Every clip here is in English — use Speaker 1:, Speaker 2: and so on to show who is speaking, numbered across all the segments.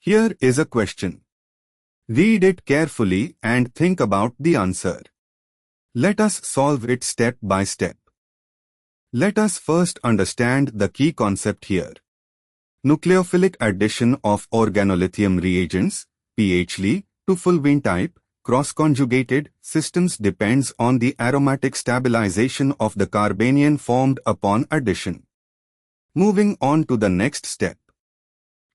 Speaker 1: Here is a question. Read it carefully and think about the answer. Let us solve it step by step. Let us first understand the key concept here. Nucleophilic addition of organolithium reagents, PHL, to fulvene type, cross-conjugated systems depends on the aromatic stabilization of the carbanion formed upon addition. Moving on to the next step.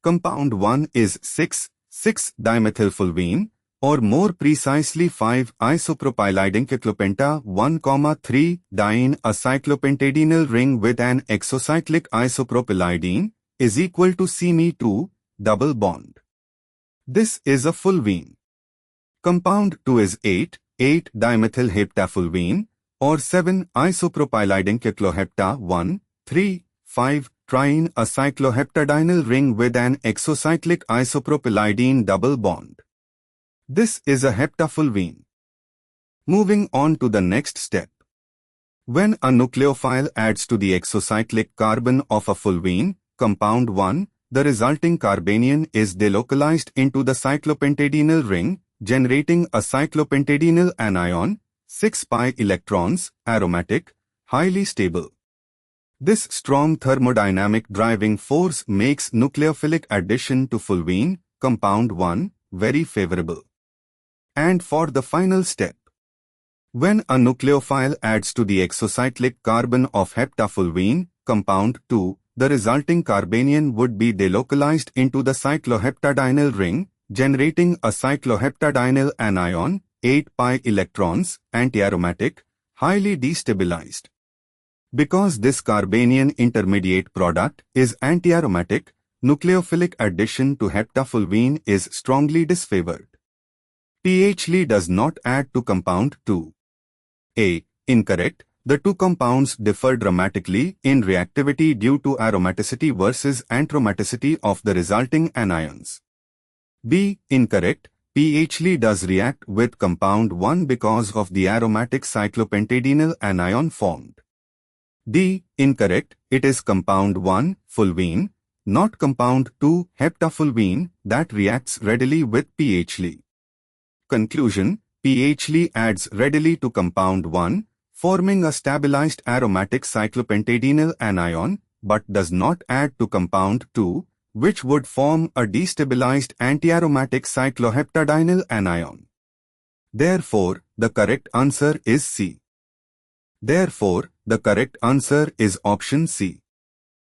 Speaker 1: Compound 1 is 6,6-dimethylfulvene, or more precisely 5-isopropylidinciclopenta 1,3-diene, a cyclopentadenyl ring with an exocyclic isopropylidine, is equal to Cme2, double bond. This is a fulvene. Compound 2 is 8,8-dimethylheptafulvene, or 7-isopropylidinciclohepta 1,3,5-triene, a cycloheptadenyl ring with an exocyclic isopropylidine double bond. This is a heptafulvene. Moving on to the next step. When a nucleophile adds to the exocyclic carbon of a fulvene, compound 1, the resulting carbanion is delocalized into the cyclopentadenyl ring, generating a cyclopentadenyl anion, 6 pi electrons, aromatic, highly stable. This strong thermodynamic driving force makes nucleophilic addition to fulvene, compound 1, very favorable. And for the final step. When a nucleophile adds to the exocyclic carbon of heptafulvene, compound 2, the resulting carbanion would be delocalized into the cycloheptadenyl ring, generating a cycloheptadenyl anion, 8 pi electrons, antiaromatic, highly destabilized. Because this carbanion intermediate product is antiaromatic, nucleophilic addition to heptafulvene is strongly disfavored. PHL does not add to compound 2. A. Incorrect. The two compounds differ dramatically in reactivity due to aromaticity versus antiaromaticity of the resulting anions. B. Incorrect. PHL does react with compound 1 because of the aromatic cyclopentadenyl anion formed. D. Incorrect. It is compound 1, fulvene, not compound 2, heptafulvene, that reacts readily with PHL. Conclusion. PHL adds readily to compound 1, forming a stabilized aromatic cyclopentadenyl anion, but does not add to compound 2, which would form a destabilized antiaromatic cycloheptadenyl anion. Therefore, the correct answer is C. Therefore, the correct answer is option C.